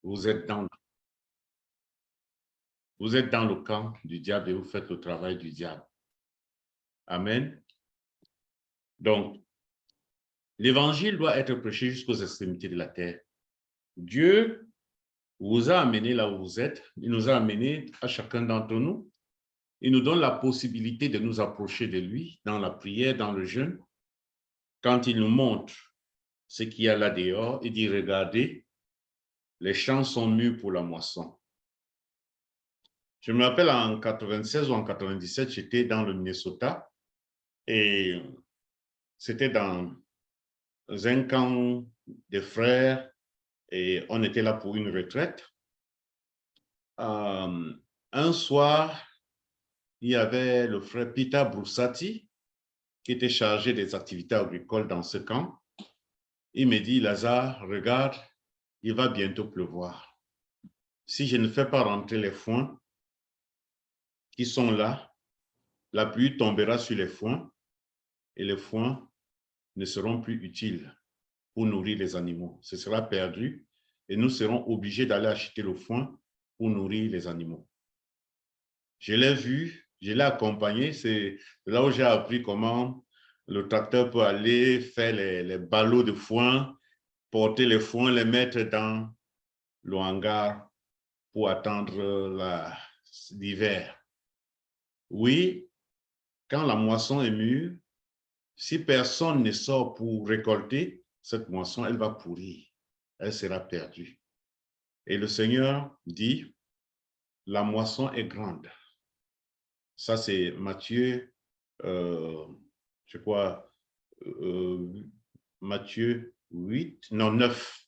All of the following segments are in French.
vous êtes dans le camp du diable et vous faites le travail du diable. Amen. Donc, l'évangile doit être prêché jusqu'aux extrémités de la terre. Dieu vous a amené là où vous êtes. Il nous a amenés à chacun d'entre nous. Il nous donne la possibilité de nous approcher de lui dans la prière, dans le jeûne. Quand il nous montre ce qu'il y a là dehors, il dit, regardez, les champs sont mûrs pour la moisson. Je me rappelle en 96 ou en 97, j'étais dans le Minnesota et c'était dans un camp de frères et on était là pour une retraite. Un soir, il y avait le frère Peter Broussati qui était chargé des activités agricoles dans ce camp. Il me dit, Lazare, regarde, il va bientôt pleuvoir. Si je ne fais pas rentrer les foins qui sont là, la pluie tombera sur les foins et les foins ne seront plus utiles pour nourrir les animaux. Ce sera perdu et nous serons obligés d'aller acheter le foin pour nourrir les animaux. Je l'ai vu, je l'ai accompagné, c'est là où j'ai appris comment le tracteur peut aller faire les ballots de foin, porter les foins, les mettre dans le hangar pour attendre l'hiver. Oui, quand la moisson est mûre, si personne ne sort pour récolter, cette moisson, elle va pourrir, elle sera perdue. Et le Seigneur dit, la moisson est grande. Ça, c'est Matthieu, je crois, Matthieu 8, non 9,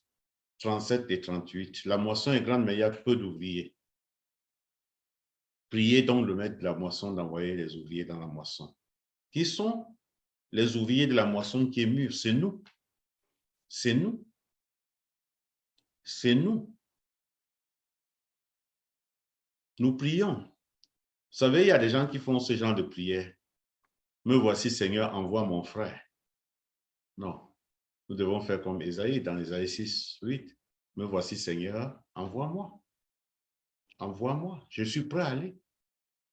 37 et 38. La moisson est grande, mais il y a peu d'ouvriers. Priez donc le maître de la moisson d'envoyer les ouvriers dans la moisson. Qui sont les ouvriers de la moisson qui est mûre? C'est nous. C'est nous. C'est nous. Nous prions. Vous savez, il y a des gens qui font ce genre de prière. Me voici, Seigneur, envoie mon frère. Non. Nous devons faire comme Ésaïe, dans Ésaïe 6, 8. Me voici, Seigneur, envoie-moi. Envoie-moi. Je suis prêt à aller.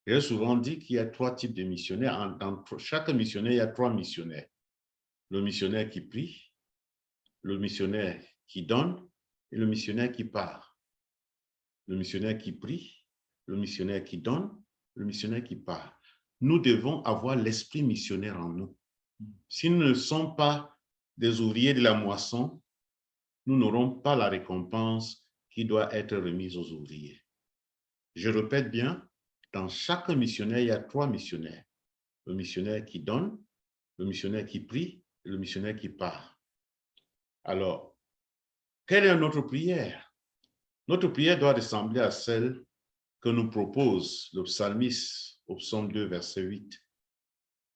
J'ai souvent dit qu'il y a 3 types de missionnaires. Dans chaque missionnaire, il y a 3 missionnaires. Le missionnaire qui prie, le missionnaire qui donne et le missionnaire qui part. Le missionnaire qui prie, le missionnaire qui donne, le missionnaire qui part. Nous devons avoir l'esprit missionnaire en nous. Si nous ne sommes pas des ouvriers de la moisson, nous n'aurons pas la récompense qui doit être remise aux ouvriers. Je répète bien, dans chaque missionnaire, il y a 3 missionnaires. Le missionnaire qui donne, le missionnaire qui prie et le missionnaire qui part. Alors, quelle est notre prière? Notre prière doit ressembler à celle que nous propose le psalmiste au psaume 2, verset 8.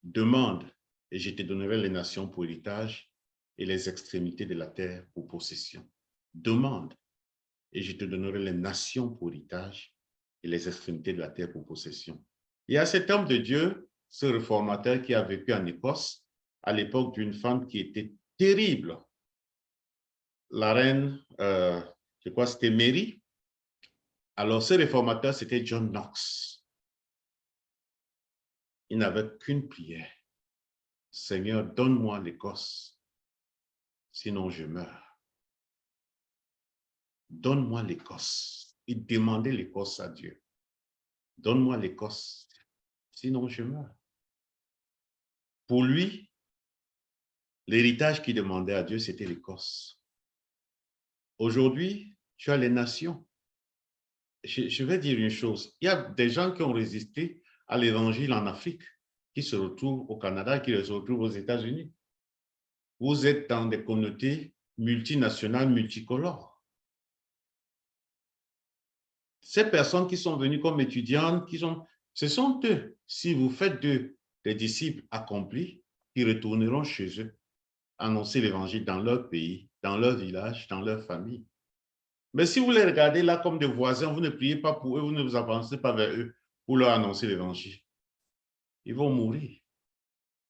Demande et je te donnerai les nations pour héritage et les extrémités de la terre pour possession. Demande et je te donnerai les nations pour héritage et les extrémités de la terre pour possession. Il y a cet homme de Dieu, ce réformateur qui a vécu en Écosse à l'époque d'une femme qui était terrible. La reine, je crois que c'était Mary. Alors, ce réformateur, c'était John Knox. Il n'avait qu'une prière. Seigneur, donne-moi l'Écosse, sinon je meurs. Donne-moi l'Écosse. Il demandait l'Écosse à Dieu. Donne-moi l'Écosse, sinon je meurs. Pour lui, l'héritage qu'il demandait à Dieu, c'était l'Écosse. Aujourd'hui, tu as les nations. Je vais dire une chose. Il y a des gens qui ont résisté à l'évangile en Afrique, qui se retrouvent au Canada, qui se retrouvent aux États-Unis. Vous êtes dans des communautés multinationales, multicolores. Ces personnes qui sont venues comme étudiantes, ce sont eux, si vous faites d'eux des disciples accomplis, qui retourneront chez eux, annoncer l'évangile dans leur pays, dans leur village, dans leur famille. Mais si vous les regardez là comme des voisins, vous ne priez pas pour eux, vous ne vous avancez pas vers eux pour leur annoncer l'évangile. Ils vont mourir.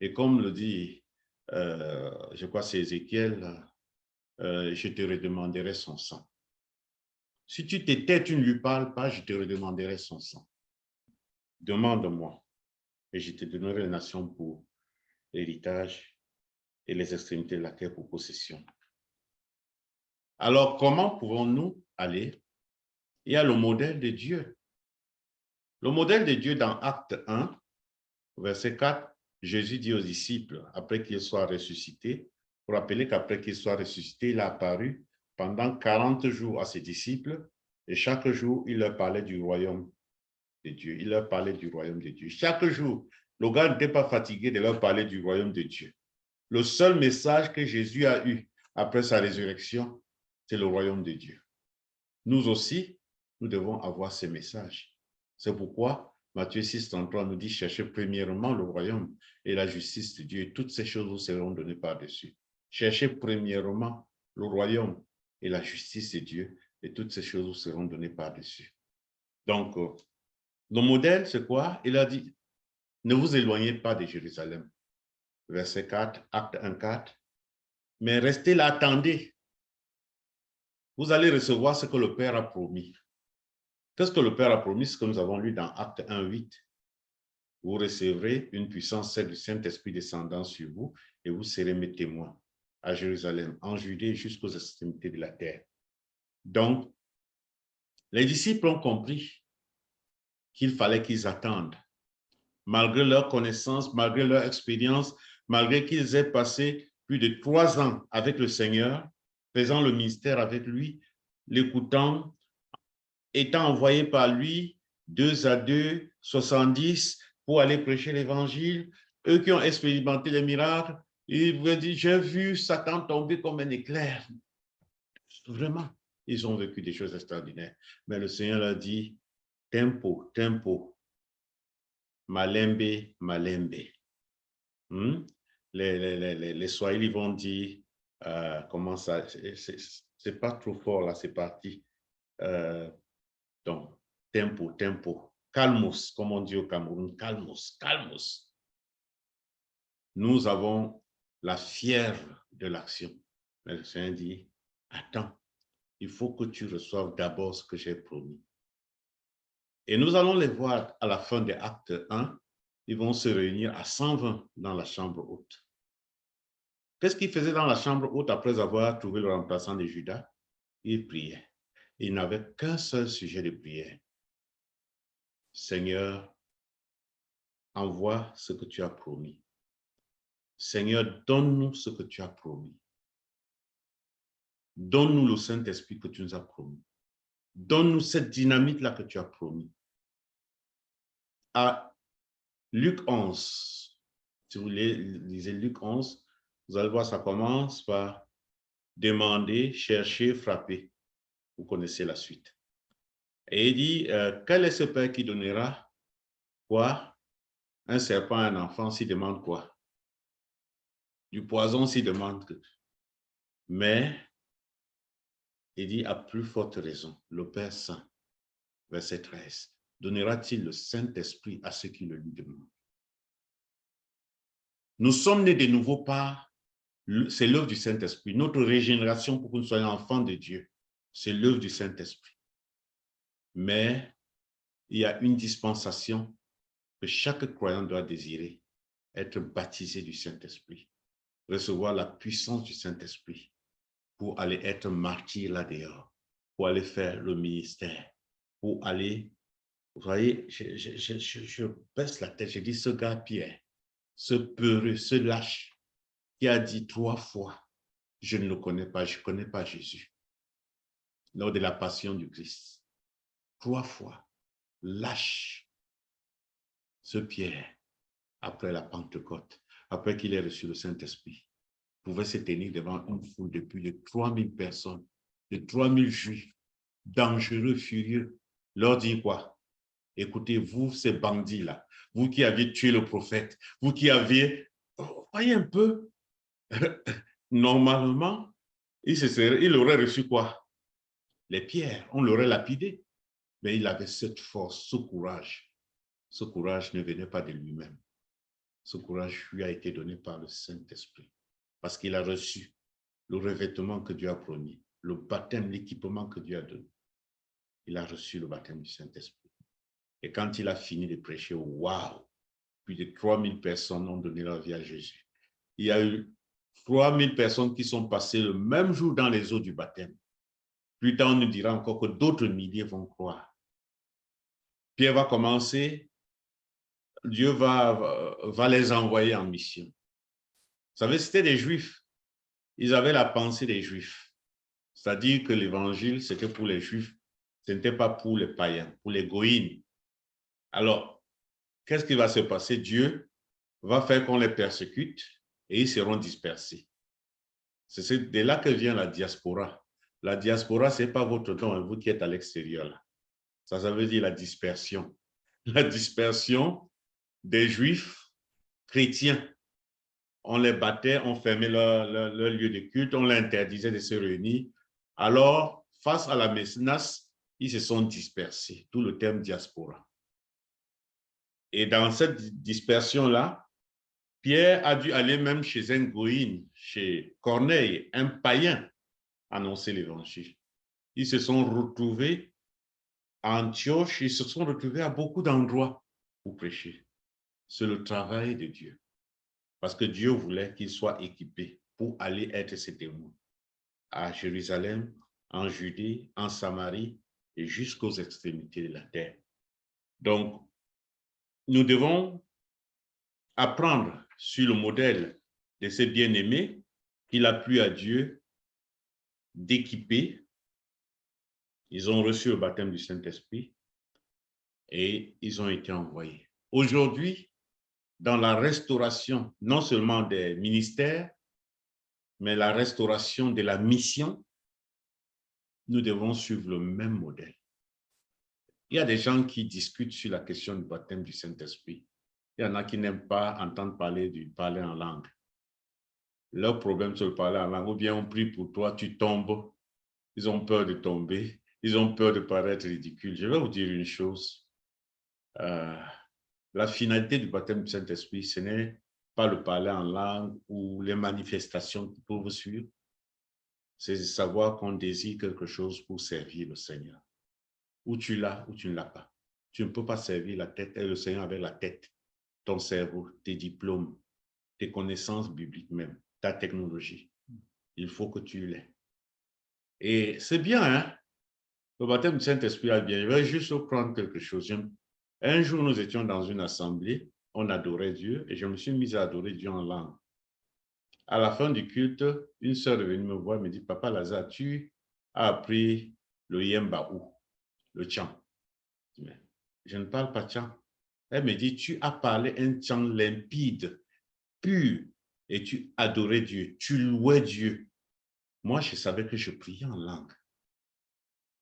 Et comme le dit, je crois c'est Ézéchiel, je te redemanderai son sang. Si tu t'étais, tu ne lui parles pas, je te redemanderai son sang. Demande-moi, et je te donnerai les nations pour l'héritage et les extrémités de la terre pour possession. Alors, comment pouvons-nous aller? Il y a le modèle de Dieu. Le modèle de Dieu dans Acte 1, verset 4, Jésus dit aux disciples, après qu'il soit ressuscité, pour rappeler qu'après qu'il soit ressuscité, il a apparu pendant 40 jours à ses disciples, et chaque jour, il leur parlait du royaume de Dieu. Il leur parlait du royaume de Dieu. Chaque jour, le gars n'était pas fatigué de leur parler du royaume de Dieu. Le seul message que Jésus a eu après sa résurrection, c'est le royaume de Dieu. Nous aussi, nous devons avoir ces messages. C'est pourquoi Matthieu 6,33 nous dit, cherchez premièrement le royaume et la justice de Dieu, et toutes ces choses vous seront données par-dessus. Cherchez premièrement le royaume et la justice de Dieu, et toutes ces choses vous seront données par-dessus. Donc, le modèle, c'est quoi? Il a dit, ne vous éloignez pas de Jérusalem. Verset 4, acte 1, 4. Mais restez là, attendez. Vous allez recevoir ce que le Père a promis. Qu'est-ce que le Père a promis? Ce que nous avons lu dans Acte 1, 8. Vous recevrez une puissance, celle du Saint-Esprit descendant sur vous, et vous serez mes témoins à Jérusalem, en Judée, jusqu'aux extrémités de la terre. Donc, les disciples ont compris qu'il fallait qu'ils attendent. Malgré leur connaissance, malgré leur expérience, malgré qu'ils aient passé plus de 3 ans avec le Seigneur, faisant le ministère avec lui, l'écoutant, étant envoyés par lui 2 à 2, 70 pour aller prêcher l'évangile. Eux qui ont expérimenté les miracles, ils vous disent, j'ai vu Satan tomber comme un éclair. Vraiment, ils ont vécu des choses extraordinaires. Mais le Seigneur leur dit, tempo, tempo, malembe, malembe. Les Swahili vont dire, comment ça, c'est pas trop fort là, c'est parti. Donc, tempo, tempo, calmos, comme on dit au Cameroun, calmos, calmos. Nous avons la fièvre de l'action. Mais le Seigneur dit, attends, il faut que tu reçoives d'abord ce que j'ai promis. Et nous allons les voir à la fin de Acte 1, ils vont se réunir à 120 dans la chambre haute. Qu'est-ce qu'ils faisaient dans la chambre haute après avoir trouvé le remplaçant de Judas? Ils priaient. Ils n'avaient qu'un seul sujet de prière. Seigneur, envoie ce que tu as promis. Seigneur, donne-nous ce que tu as promis. Donne-nous le Saint-Esprit que tu nous as promis. Donne-nous cette dynamite-là que tu as promis. À Luc 11, si vous lisez Luc 11, vous allez voir, ça commence par demander, chercher, frapper. Vous connaissez la suite. Et il dit, quel est ce père qui donnera quoi? Un serpent à un enfant s'il demande quoi? Du poison s'il demande que. Mais, il dit, à plus forte raison, le Père Saint, verset 13, donnera-t-il le Saint-Esprit à ceux qui le lui demandent. Nous sommes nés de nouveau par, c'est l'œuvre du Saint-Esprit. Notre régénération pour que nous soyons enfants de Dieu, c'est l'œuvre du Saint-Esprit. Mais, il y a une dispensation que chaque croyant doit désirer, être baptisé du Saint-Esprit, recevoir la puissance du Saint-Esprit pour aller être martyr là-dehors, pour aller faire le ministère, pour aller, vous voyez, je baisse la tête, je dis ce gars Pierre, ce peureux, ce lâche, qui a dit 3 fois, je ne le connais pas, je ne connais pas Jésus, lors de la passion du Christ. 3 fois, lâche, ce Pierre, après la Pentecôte, après qu'il ait reçu le Saint-Esprit, pouvait se tenir devant une foule de plus de 3000 personnes, de 3000 juifs, dangereux, furieux, leur dire quoi? Écoutez, vous, ces bandits-là, vous qui aviez tué le prophète, vous qui aviez, voyez un peu, normalement, il aurait reçu quoi? Les pierres, on l'aurait lapidé. Mais il avait cette force, ce courage. Ce courage ne venait pas de lui-même. Ce courage lui a été donné par le Saint-Esprit. Parce qu'il a reçu le revêtement que Dieu a promis, le baptême, l'équipement que Dieu a donné. il a reçu le baptême du Saint-Esprit. Et quand il a fini de prêcher, waouh, plus de 3000 personnes ont donné leur vie à Jésus. Il y a eu 3000 personnes qui sont passées le même jour dans les eaux du baptême. Plus tard, on nous dira encore que d'autres milliers vont croire. Pierre va commencer, Dieu va les envoyer en mission. Vous savez, c'était des Juifs. Ils avaient la pensée des Juifs. C'est-à-dire que l'évangile, c'était pour les Juifs. Ce n'était pas pour les païens, pour les goïnes. Alors, qu'est-ce qui va se passer? Dieu va faire qu'on les persécute et ils seront dispersés. C'est de là que vient la diaspora. La diaspora, ce n'est pas votre don, vous qui êtes à l'extérieur. Là. Ça veut dire la dispersion. La dispersion des Juifs chrétiens. On les battait, on fermait leur lieu de culte, on les interdisait de se réunir. Alors, face à la menace, ils se sont dispersés, tout le terme diaspora. Et dans cette dispersion-là, Pierre a dû aller même chez un goïne, chez Corneille, un païen, annoncer l'évangile. Ils se sont retrouvés à Antioche, ils se sont retrouvés à beaucoup d'endroits pour prêcher. C'est le travail de Dieu. Parce que Dieu voulait qu'ils soient équipés pour aller être ses témoins à Jérusalem, en Judée, en Samarie et jusqu'aux extrémités de la terre. Donc, nous devons apprendre sur le modèle de ces bien-aimés qu'il a plu à Dieu d'équiper. Ils ont reçu le baptême du Saint-Esprit et ils ont été envoyés. Aujourd'hui, dans la restauration, non seulement des ministères, mais la restauration de la mission, nous devons suivre le même modèle. Il y a des gens qui discutent sur la question du baptême du Saint-Esprit. Il y en a qui n'aiment pas entendre parler en langue. Leur problème, c'est de parler en langue. Ou bien on prie pour toi, tu tombes. Ils ont peur de tomber. Ils ont peur de paraître ridicules. Je vais vous dire une chose. La finalité du baptême du Saint-Esprit, ce n'est pas le parler en langue ou les manifestations qui peuvent suivre. C'est de savoir qu'on désire quelque chose pour servir le Seigneur. Ou tu l'as ou tu ne l'as pas. Tu ne peux pas servir la tête et le Seigneur avec la tête, ton cerveau, tes diplômes, tes connaissances bibliques même, ta technologie. Il faut que tu l'aies. Et c'est bien, hein? Le baptême du Saint-Esprit est bien. Je vais juste prendre quelque chose. Un jour, nous étions dans une assemblée, on adorait Dieu et je me suis mis à adorer Dieu en langue. À la fin du culte, une sœur est venue me voir et me dit, Papa Lazare, tu as appris le yembaou, le chant. Je ne parle pas chant. Elle me dit, tu as parlé un chant limpide, pur, et tu adorais Dieu, tu louais Dieu. Moi, je savais que je priais en langue.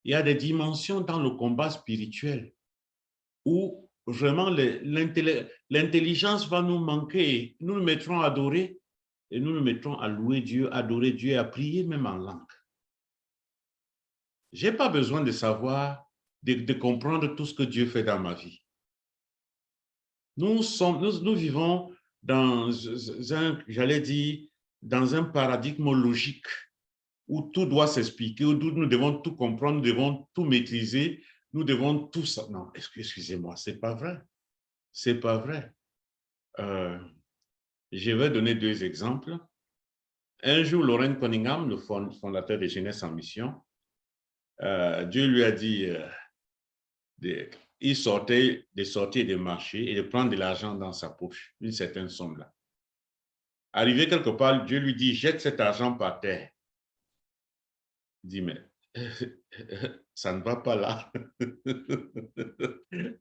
Il y a des dimensions dans le combat spirituel où vraiment l'intelligence va nous manquer. Nous nous mettrons à adorer et nous nous mettrons à louer Dieu, adorer Dieu et à prier même en langue. Je n'ai pas besoin de savoir, de comprendre tout ce que Dieu fait dans ma vie. Nous vivons dans j'allais dire, dans un paradigme logique où tout doit s'expliquer, où nous devons tout comprendre, nous devons tout maîtriser, nous devons tout ça. Non, excusez-moi, c'est pas vrai. C'est pas vrai. Je vais donner deux exemples. Un jour, Loren Cunningham, le fondateur de Jeunesse en Mission, Dieu lui a dit, il sortait de sortir des marchés et de prendre de l'argent dans sa poche, une certaine somme là. Arrivé quelque part, Dieu lui dit, jette cet argent par terre. Il dit, mais ça ne va pas là.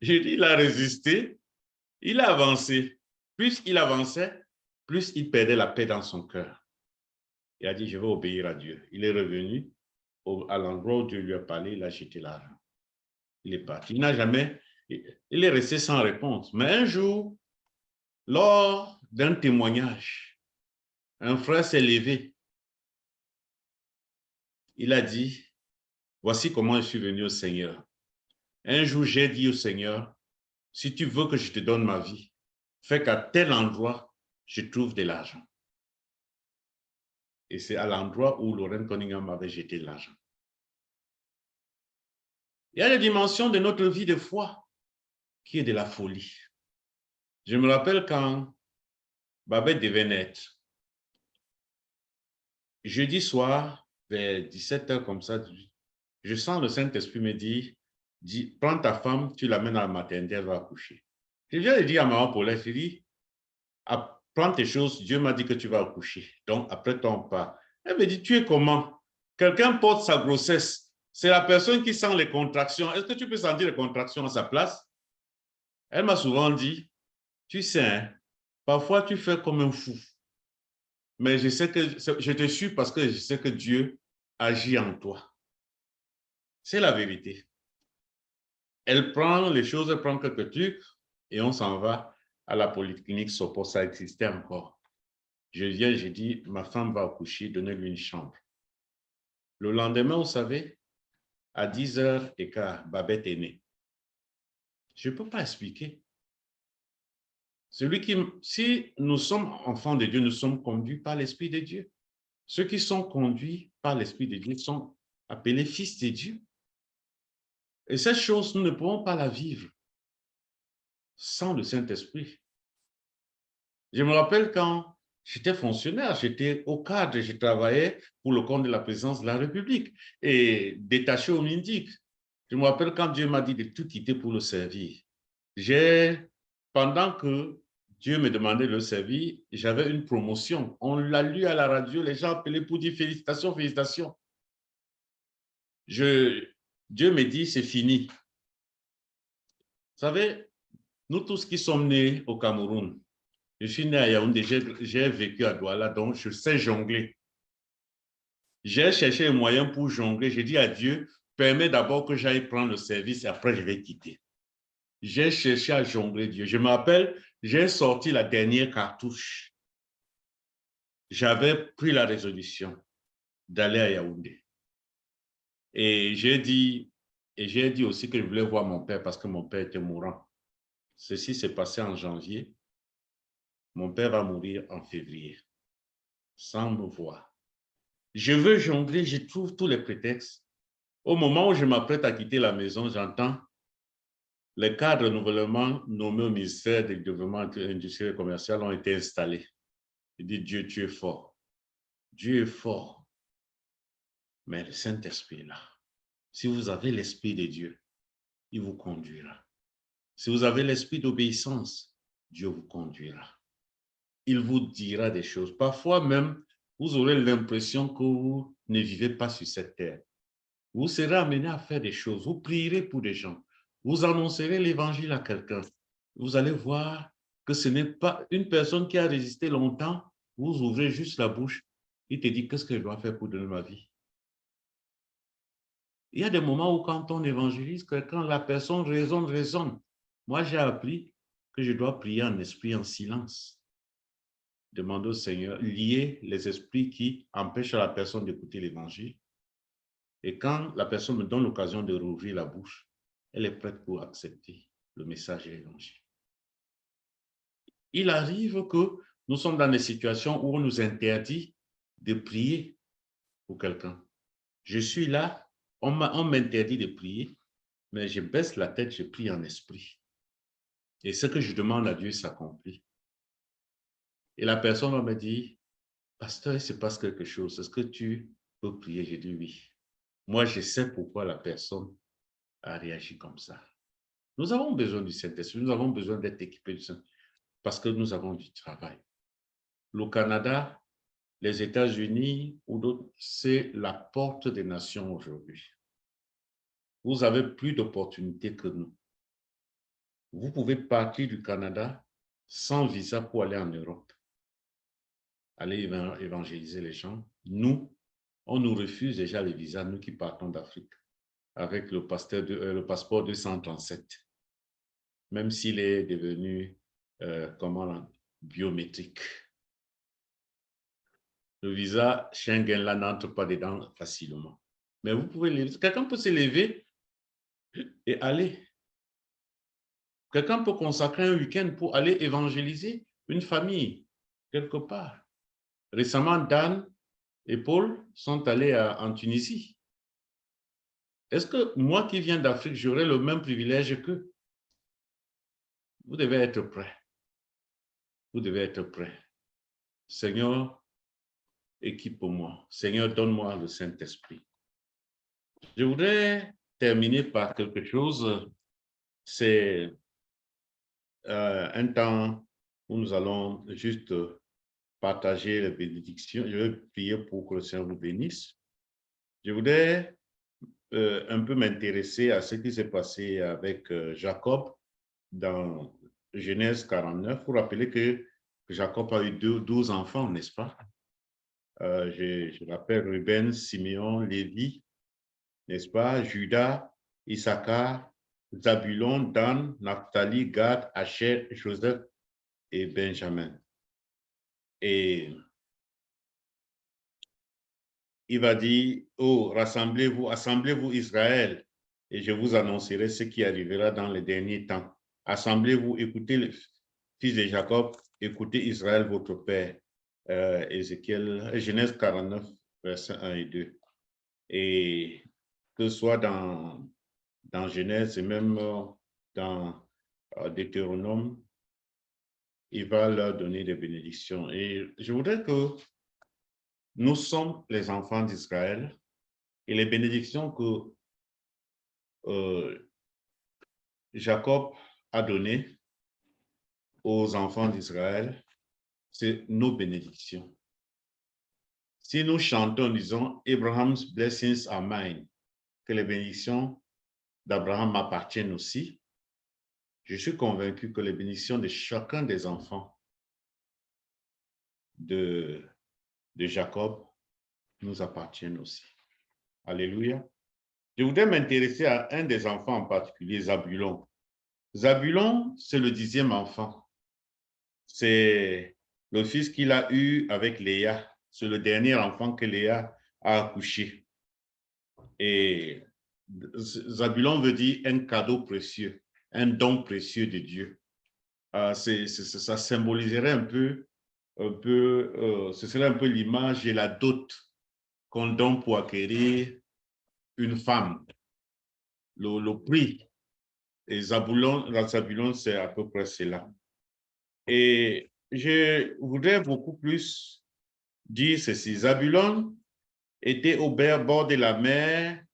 J'ai dit, il a résisté, il a avancé. Plus il avançait, plus il perdait la paix dans son cœur. Il a dit, je vais obéir à Dieu. Il est revenu à l'endroit où Dieu lui a parlé, il a jeté l'argent. Il est parti. Il est resté sans réponse. Mais un jour, lors d'un témoignage, un frère s'est levé. Il a dit, voici comment je suis venu au Seigneur. Un jour, j'ai dit au Seigneur, si tu veux que je te donne ma vie, fais qu'à tel endroit, je trouve de l'argent. Et c'est à l'endroit où Loren Cunningham avait jeté l'argent. Il y a des dimensions de notre vie de foi qui est de la folie. Je me rappelle quand Babette devait naître, jeudi soir, vers 17 h comme ça, je sens le Saint-Esprit me dire, prends ta femme, tu l'amènes à la maternité, elle va accoucher. Je viens de dire à maman Paulette, je dis, prends tes choses, Dieu m'a dit que tu vas accoucher. Donc, après ton pas. Elle me dit, tu es comment? Quelqu'un porte sa grossesse. C'est la personne qui sent les contractions. Est-ce que tu peux sentir les contractions à sa place? Elle m'a souvent dit, tu sais, hein, parfois tu fais comme un fou. Mais je sais que je te suis parce que je sais que Dieu agit en toi. C'est la vérité. Elle prend les choses, elle prend quelques trucs et on s'en va à la polyclinique Sopo. Ça existait encore. Je viens, je dis, ma femme va accoucher, donnez-lui une chambre. Le lendemain, vous savez, à 10h15, Babette est née. Je ne peux pas expliquer. Si nous sommes enfants de Dieu, nous sommes conduits par l'Esprit de Dieu. Ceux qui sont conduits par l'Esprit de Dieu sont appelés fils de Dieu. Et cette chose, nous ne pouvons pas la vivre sans le Saint-Esprit. Je me rappelle quand j'étais fonctionnaire, j'étais au cadre, je travaillais pour le compte de la présidence de la République et détaché au MINDIC. Je me rappelle quand Dieu m'a dit de tout quitter pour le servir. Pendant que Dieu me demandait de le servir, j'avais une promotion. On l'a lu à la radio, les gens appelaient pour dire félicitations, félicitations. Dieu me dit, c'est fini. Vous savez, nous tous qui sommes nés au Cameroun, je suis né à Yaoundé, j'ai vécu à Douala, donc je sais jongler. J'ai cherché un moyen pour jongler. J'ai dit à Dieu, permets d'abord que j'aille prendre le service et après je vais quitter. J'ai cherché à jongler Dieu. Je me rappelle, j'ai sorti la dernière cartouche. J'avais pris la résolution d'aller à Yaoundé. Et j'ai dit aussi que je voulais voir mon père parce que mon père était mourant. Ceci s'est passé en janvier. Mon père va mourir en février, sans me voir. Je veux jongler, je trouve tous les prétextes. Au moment où je m'apprête à quitter la maison, j'entends les cadres nouvellement nommés au ministère du développement industriel et commercial ont été installés. Je dis, Dieu, tu es fort. Dieu est fort. Mais le Saint-Esprit est là. Si vous avez l'Esprit de Dieu, il vous conduira. Si vous avez l'esprit d'obéissance, Dieu vous conduira. Il vous dira des choses. Parfois même, vous aurez l'impression que vous ne vivez pas sur cette terre. Vous serez amené à faire des choses. Vous prierez pour des gens. Vous annoncerez l'évangile à quelqu'un. Vous allez voir que ce n'est pas une personne qui a résisté longtemps. Vous ouvrez juste la bouche. Il te dit, qu'est-ce que je dois faire pour donner ma vie? Il y a des moments où quand on évangélise quelqu'un, la personne raisonne. Moi, j'ai appris que je dois prier en esprit, en silence. Demander au Seigneur, lier les esprits qui empêchent la personne d'écouter l'évangile. Et quand la personne me donne l'occasion de rouvrir la bouche, elle est prête pour accepter le message de l'évangile. Il arrive que nous sommes dans des situations où on nous interdit de prier pour quelqu'un. Je suis là, on m'interdit de prier, mais je baisse la tête, je prie en esprit. Et ce que je demande à Dieu s'accomplit. Et la personne va me dire, pasteur, il se passe quelque chose, est-ce que tu peux prier? J'ai dit oui. Moi, je sais pourquoi la personne a réagi comme ça. Nous avons besoin du Saint-Esprit, nous avons besoin d'être équipés du Saint-Esprit parce que nous avons du travail. Le Canada, les États-Unis ou d'autres, c'est la porte des nations aujourd'hui. Vous avez plus d'opportunités que nous. Vous pouvez partir du Canada sans visa pour aller en Europe, aller évangéliser les gens. Nous, on nous refuse déjà les visas, nous qui partons d'Afrique, avec le passeport 237, même s'il est devenu biométrique. Le visa Schengen, là, n'entre pas dedans facilement. Mais vous pouvez, quelqu'un peut se lever et aller. Quelqu'un peut consacrer un week-end pour aller évangéliser une famille, quelque part. Récemment, Dan et Paul sont allés en Tunisie. Est-ce que moi qui viens d'Afrique, j'aurai le même privilège qu'eux? Vous devez être prêt. Vous devez être prêt. Seigneur, équipe-moi. Seigneur, donne-moi le Saint-Esprit. Je voudrais terminer par quelque chose. C'est un temps où nous allons juste partager les bénédictions. Je vais prier pour que le Seigneur vous bénisse. Je voudrais un peu m'intéresser à ce qui s'est passé avec Jacob dans Genèse 49. Vous rappelez que Jacob a eu 12 enfants, n'est-ce pas? Je rappelle Ruben, Simeon, Lévi, n'est-ce pas? Judas, Issachar, Zabulon, Dan, Naphtali, Gad, Asher, Joseph et Benjamin. Et il va dire, oh, rassemblez-vous, assemblez-vous Israël, et je vous annoncerai ce qui arrivera dans les derniers temps. Assemblez-vous, écoutez le fils de Jacob, écoutez Israël, votre père. Genèse 49, versets 1 et 2. Et que ce soit dans Genèse et même dans Deutéronome, il va leur donner des bénédictions. Et je voudrais que nous sommes les enfants d'Israël et les bénédictions que Jacob a données aux enfants d'Israël, c'est nos bénédictions. Si nous chantons, disons, Abraham's blessings are mine, que les bénédictions d'Abraham m'appartiennent aussi, je suis convaincu que les bénédictions de chacun des enfants de Jacob nous appartiennent aussi. Alléluia. Je voudrais m'intéresser à un des enfants en particulier, Zabulon. Zabulon, c'est le 10e enfant. C'est le fils qu'il a eu avec Léa. C'est le dernier enfant que Léa a accouché. Et Zabulon veut dire un cadeau précieux, un don précieux de Dieu. Ça symboliserait un peu ce serait un peu l'image et la dot qu'on donne pour acquérir une femme. Le prix. Et Zabulon, c'est à peu près cela. Et je voudrais beaucoup plus dire ceci. Zabulon était au bord de la mer.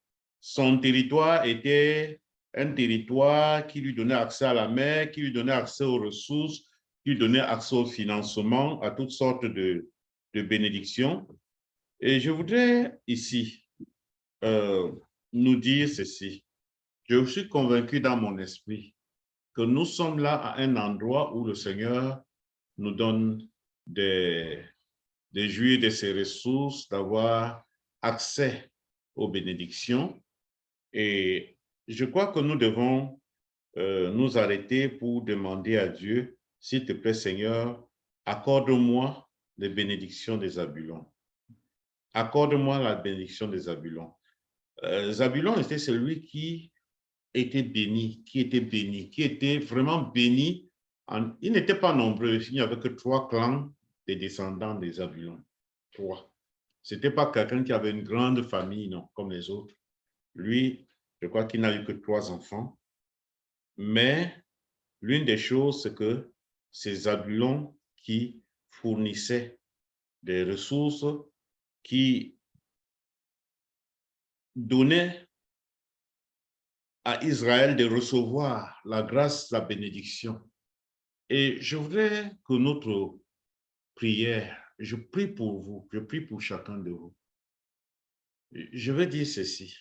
Son territoire était un territoire qui lui donnait accès à la mer, qui lui donnait accès aux ressources, qui lui donnait accès au financement, à toutes sortes de bénédictions. Et je voudrais ici nous dire ceci. Je suis convaincu dans mon esprit que nous sommes là à un endroit où le Seigneur nous donne de jouir de ses ressources, d'avoir accès aux bénédictions. Et je crois que nous devons nous arrêter pour demander à Dieu, s'il te plaît, Seigneur, accorde-moi les bénédictions des Zabulons. Accorde-moi la bénédiction des Zabulons. Zabulon était celui qui était béni, qui était vraiment béni. Il n'était pas nombreux, il n'y avait que 3 clans des descendants des Zabulon. 3. Ce n'était pas quelqu'un qui avait une grande famille, non, comme les autres. Lui, je crois qu'il n'a eu que 3 enfants. Mais l'une des choses, c'est que c'est Zabulon qui fournissait des ressources, qui donnait à Israël de recevoir la grâce, la bénédiction. Et je voudrais que notre prière, je prie pour vous, je prie pour chacun de vous. Je vais dire ceci.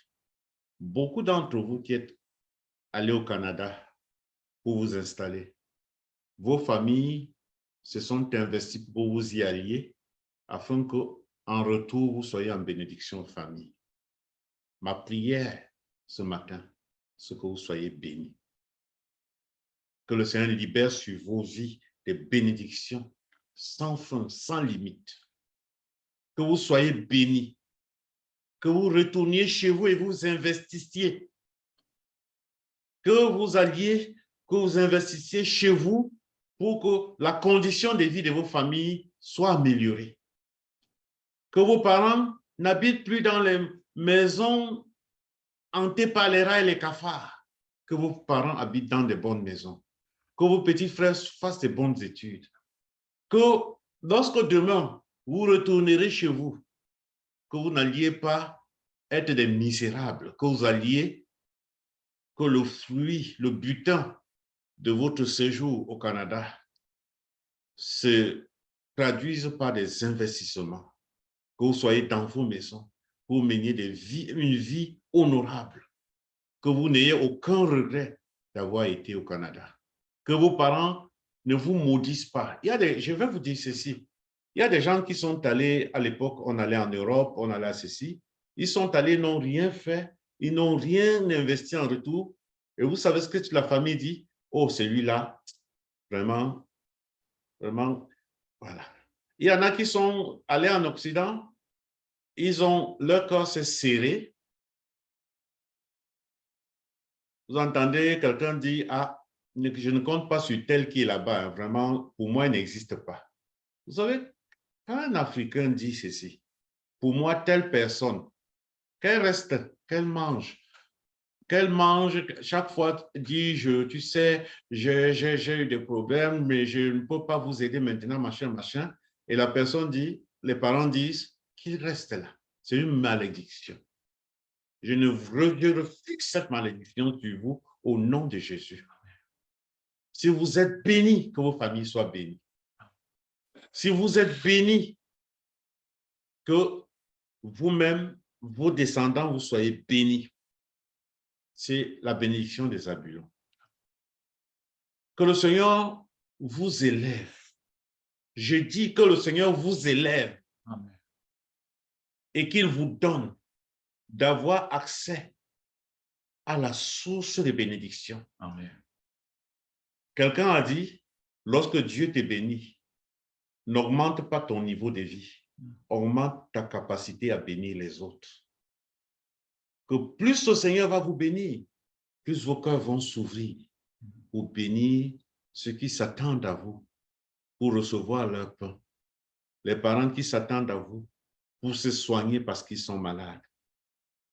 Beaucoup d'entre vous qui êtes allés au Canada pour vous installer, vos familles se sont investies pour vous y allier afin qu'en retour, vous soyez en bénédiction de famille. Ma prière ce matin, c'est que vous soyez bénis. Que le Seigneur libère sur vos vies des bénédictions sans fin, sans limite. Que vous soyez bénis. Que vous retourniez chez vous et vous investissiez. Que vous alliez, que vous investissiez chez vous pour que la condition de vie de vos familles soit améliorée. Que vos parents n'habitent plus dans les maisons hantés par les rats et les cafards, que vos parents habitent dans de bonnes maisons, que vos petits frères fassent de bonnes études, que lorsque demain, vous retournerez chez vous, que vous n'alliez pas être des misérables, que vous alliez, que le fruit, le butin de votre séjour au Canada se traduise par des investissements, que vous soyez dans vos maisons, que vous meniez une vie honorable, que vous n'ayez aucun regret d'avoir été au Canada, que vos parents ne vous maudissent pas. Je vais vous dire ceci, il y a des gens qui sont allés, à l'époque, on allait en Europe, on allait à ceci, ils sont allés, n'ont rien fait, ils n'ont rien investi en retour, et vous savez ce que la famille dit? Oh, celui-là, vraiment, vraiment, voilà. Il y en a qui sont allés en Occident, leur corps s'est serré. Vous entendez quelqu'un dire, ah, je ne compte pas sur tel qui est là-bas, hein, vraiment, pour moi, il n'existe pas. Vous savez, quand un Africain dit ceci, pour moi, telle personne, qu'elle reste, qu'elle mange, chaque fois dit, tu sais, j'ai eu des problèmes, mais je ne peux pas vous aider maintenant, machin, machin. Et la personne dit, les parents disent qu'il reste là. C'est une malédiction. Je refuse cette malédiction sur vous au nom de Jésus. Si vous êtes bénis, que vos familles soient bénies. Si vous êtes bénis, que vous-même, vos descendants, vous soyez bénis. C'est la bénédiction des Zabulons. Que le Seigneur vous élève. Je dis que le Seigneur vous élève. Amen. Et qu'il vous donne d'avoir accès à la source de bénédiction. Amen. Quelqu'un a dit, lorsque Dieu te bénit, n'augmente pas ton niveau de vie, augmente ta capacité à bénir les autres. Que plus le Seigneur va vous bénir, plus vos cœurs vont s'ouvrir pour bénir ceux qui s'attendent à vous, pour recevoir leur pain. Les parents qui s'attendent à vous pour se soigner parce qu'ils sont malades.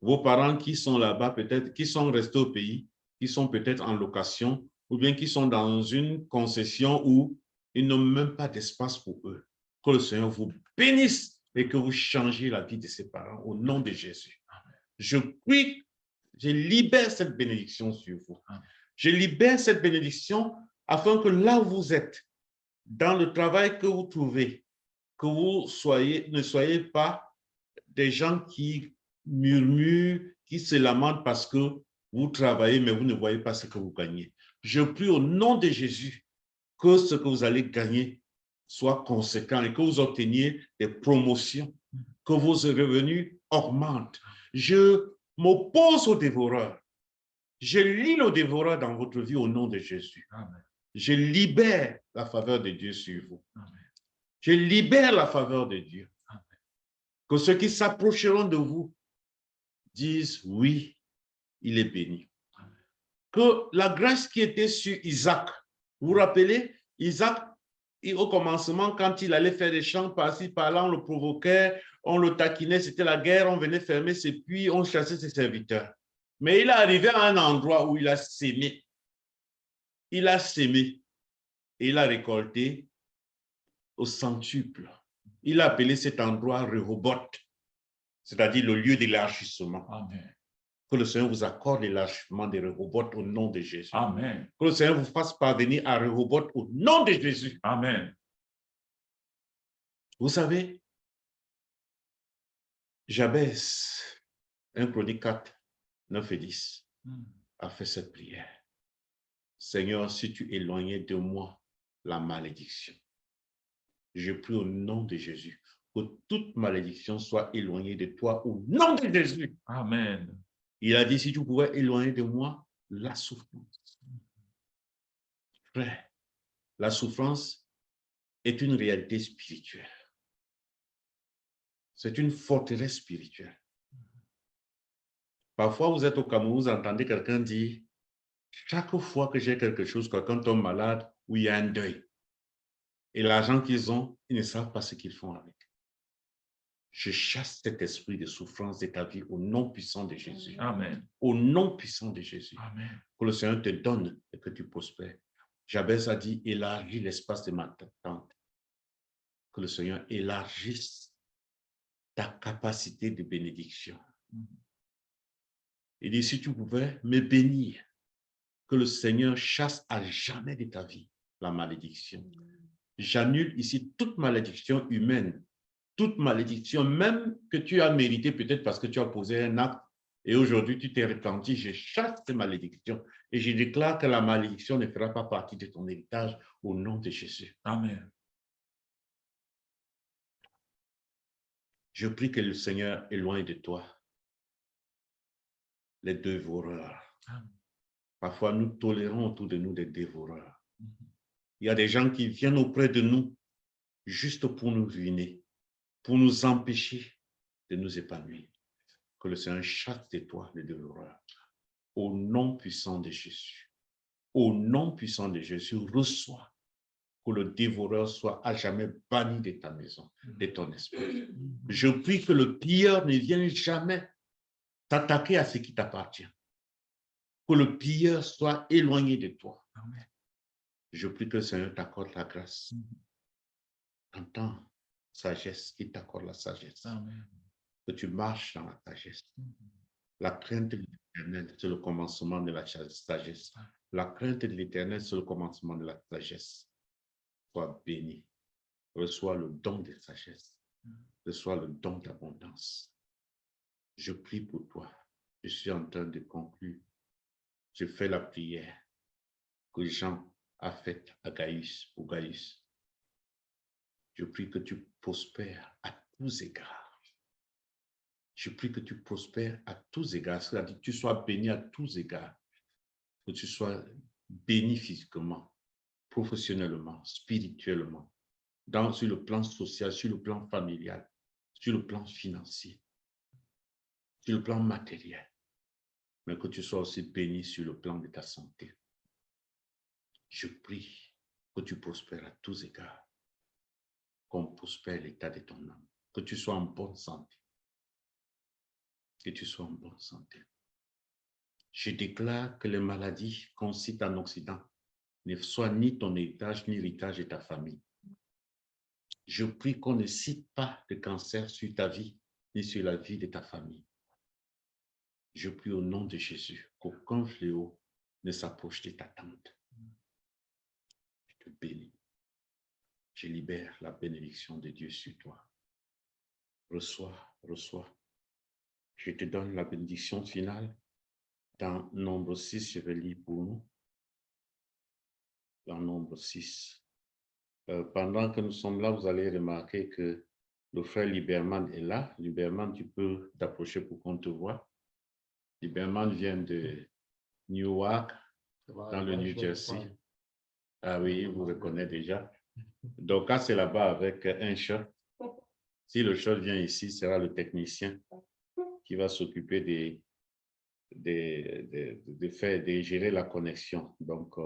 Vos parents qui sont là-bas, peut-être, qui sont restés au pays, qui sont peut-être en location, ou bien qui sont dans une concession où ils n'ont même pas d'espace pour eux. Que le Seigneur vous bénisse et que vous changiez la vie de ses parents au nom de Jésus. Je prie, je libère cette bénédiction sur vous. Je libère cette bénédiction afin que là où vous êtes, dans le travail que vous trouvez, que vous ne soyez pas des gens qui murmurent, qui se lamentent parce que vous travaillez, mais vous ne voyez pas ce que vous gagnez. Je prie au nom de Jésus que ce que vous allez gagner soit conséquent et que vous obteniez des promotions, que vos revenus augmentent. Je m'oppose aux dévoreurs. Je lis le dévoreur dans votre vie au nom de Jésus. Amen. Je libère la faveur de Dieu sur vous. Amen. Je libère la faveur de Dieu. Amen. Que ceux qui s'approcheront de vous disent oui, il est béni. Amen. Que la grâce qui était sur Isaac, vous vous rappelez, Isaac, au commencement, quand il allait faire des chants par-ci, par-là, on le provoquait, on le taquinait, c'était la guerre, on venait fermer ses puits, on chassait ses serviteurs. Mais il est arrivé à un endroit où il a sémé. Il a sémé et il a récolté au centuple. Il a appelé cet endroit Rehoboth, c'est-à-dire le lieu d'élargissement. Amen. Que le Seigneur vous accorde l'élargissement de Rehoboth au nom de Jésus. Amen. Que le Seigneur vous fasse parvenir à Rehoboth au nom de Jésus. Amen. Vous savez, Jabès, 1 Chronique 4, 9 et 10, a fait cette prière. Seigneur, si tu éloignais de moi la malédiction, je prie au nom de Jésus que toute malédiction soit éloignée de toi au nom de Jésus. Amen. Il a dit, si tu pouvais éloigner de moi la souffrance. Frère, la souffrance est une réalité spirituelle. C'est une forteresse spirituelle. Parfois, vous êtes au Cameroun, vous entendez quelqu'un dire, chaque fois que j'ai quelque chose, quelqu'un tombe malade, ou il y a un deuil. Et l'argent qu'ils ont, ils ne savent pas ce qu'ils font avec. Je chasse cet esprit de souffrance de ta vie au nom puissant de Jésus. Amen. Au nom puissant de Jésus. Amen. Que le Seigneur te donne et que tu prospères. Jabez a dit, élargis l'espace de ma tente. Que le Seigneur élargisse ta capacité de bénédiction. Il dit, si tu pouvais me bénir, que le Seigneur chasse à jamais de ta vie la malédiction. J'annule ici toute malédiction humaine, toute malédiction, même que tu as mérité peut-être parce que tu as posé un acte et aujourd'hui tu t'es repenti. Je chasse ces malédictions et je déclare que la malédiction ne fera pas partie de ton héritage au nom de Jésus. Amen. Je prie que le Seigneur éloigne de toi les dévoreurs. Amen. Parfois, nous tolérons autour de nous des dévoreurs. Il y a des gens qui viennent auprès de nous juste pour nous ruiner, pour nous empêcher de nous épanouir. Que le Seigneur chasse de toi les dévoreurs. Au nom puissant de Jésus. Au nom puissant de Jésus, reçois que le dévoreur soit à jamais banni de ta maison, de ton esprit. Je prie que le pilleur ne vienne jamais t'attaquer à ce qui t'appartient. Que le pilleur soit éloigné de toi. Amen. Je prie que le Seigneur t'accorde la grâce. Entends sagesse, qu'il t'accorde la sagesse. Amen. Que tu marches dans la sagesse. La crainte de l'Éternel, c'est le commencement de la sagesse. La crainte de l'Éternel, c'est le commencement de la sagesse. Sois béni. Reçois le don de sagesse. Reçois le don d'abondance. Je prie pour toi. Je suis en train de conclure. Je fais la prière que Jean a faite à Gaius, pour Gaius. Je prie que tu prospères à tous égards. Je prie que tu prospères à tous égards. C'est-à-dire que tu sois béni à tous égards. Que tu sois béni physiquement, professionnellement, spirituellement, sur le plan social, sur le plan familial, sur le plan financier, sur le plan matériel. Mais que tu sois aussi béni sur le plan de ta santé. Je prie que tu prospères à tous égards. Qu'on prospère l'état de ton âme. Que tu sois en bonne santé. Que tu sois en bonne santé. Je déclare que les maladies qu'on cite en Occident ne soient ni ton héritage, ni l'héritage de ta famille. Je prie qu'on ne cite pas de cancer sur ta vie, ni sur la vie de ta famille. Je prie au nom de Jésus qu'aucun fléau ne s'approche de ta tente. Je te bénis. Je libère la bénédiction de Dieu sur toi. Reçois, reçois. Je te donne la bénédiction finale. Dans Nombre 6, je vais lire pour nous. Dans Nombre 6. Pendant que nous sommes là, vous allez remarquer que le frère Liberman est là. Liberman, tu peux t'approcher pour qu'on te voie. Liberman vient de Newark, dans le New Jersey. Ah oui, il vous reconnaît déjà. Donc, c'est là-bas avec un chat. Si le chat vient ici, ce sera le technicien qui va s'occuper de gérer la connexion. Donc,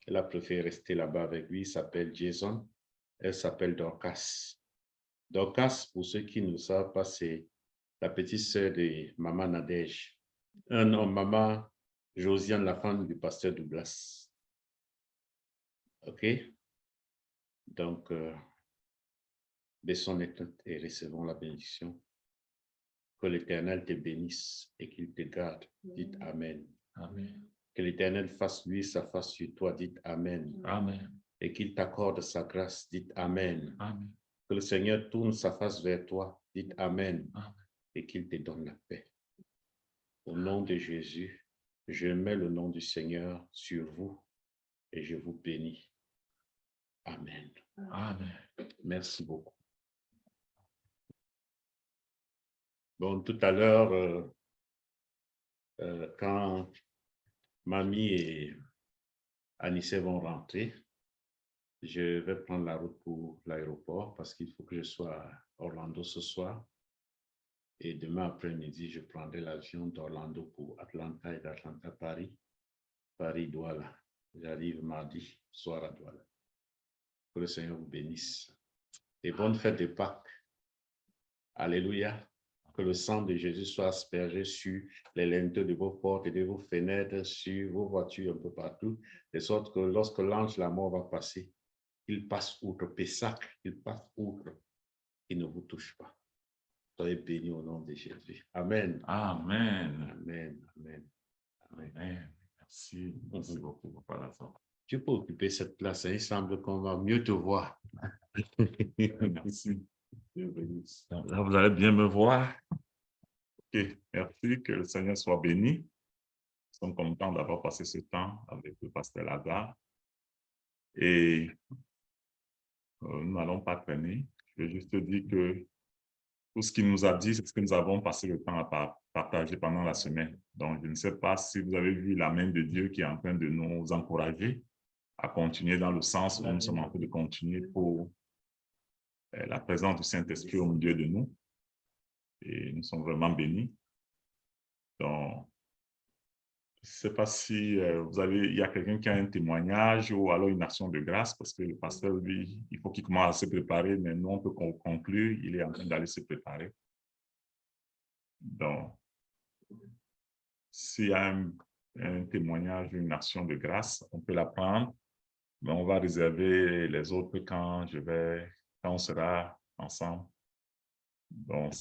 elle a préféré rester là-bas avec lui. Il s'appelle Jason. Elle s'appelle Dorcas. Dorcas, pour ceux qui ne le savent pas, c'est la petite sœur de Maman Nadège. Non, Maman Josiane, la femme du pasteur Douglas. OK? Donc, baissons les têtes et recevons la bénédiction. Que l'Éternel te bénisse et qu'il te garde. Dites Amen. Amen. Que l'Éternel fasse lui sa face sur toi. Dites Amen. Amen. Et qu'il t'accorde sa grâce. Dites Amen. Amen. Que le Seigneur tourne sa face vers toi. Dites Amen. Amen. Et qu'il te donne la paix. Au nom de Jésus, je mets le nom du Seigneur sur vous et je vous bénis. Amen. Amen. Merci beaucoup. Bon, tout à l'heure, quand Mamie et Anissé vont rentrer, je vais prendre la route pour l'aéroport parce qu'il faut que je sois à Orlando ce soir. Et demain après-midi, je prendrai l'avion d'Orlando pour Atlanta et d'Atlanta Paris. Paris-Douala. J'arrive mardi soir à Douala. Que le Seigneur vous bénisse. Et bonne fête de Pâques. Alléluia. Que le sang de Jésus soit aspergé sur les linteaux de vos portes et de vos fenêtres, sur vos voitures, un peu partout, de sorte que lorsque l'ange de la mort va passer, il passe outre, Pessac, il passe outre, il ne vous touche pas. Soyez bénis au nom de Jésus. Amen. Amen. Amen. Amen. Amen. Amen. Merci. Merci beaucoup, Papa Lazare. Tu peux occuper cette place. Il semble qu'on va mieux te voir. Merci. Là, vous allez bien me voir. Ok, merci. Que le Seigneur soit béni. Nous sommes contents d'avoir passé ce temps avec le pasteur Lazare. Et nous n'allons pas traîner. Je vais juste dire que tout ce qu'il nous a dit, c'est ce que nous avons passé le temps à partager pendant la semaine. Donc, je ne sais pas si vous avez vu la main de Dieu qui est en train de nous encourager à continuer dans le sens où nous sommes en train de continuer pour la présence du Saint-Esprit au milieu de nous. Et nous sommes vraiment bénis. Donc, je ne sais pas si il y a quelqu'un qui a un témoignage ou alors une action de grâce, parce que le pasteur, lui, il faut qu'il commence à se préparer, mais nous, on peut conclure, il est en train d'aller se préparer. Donc, s'il y a un témoignage, une action de grâce, on peut la prendre, mais on va réserver les autres quand on sera ensemble. Donc,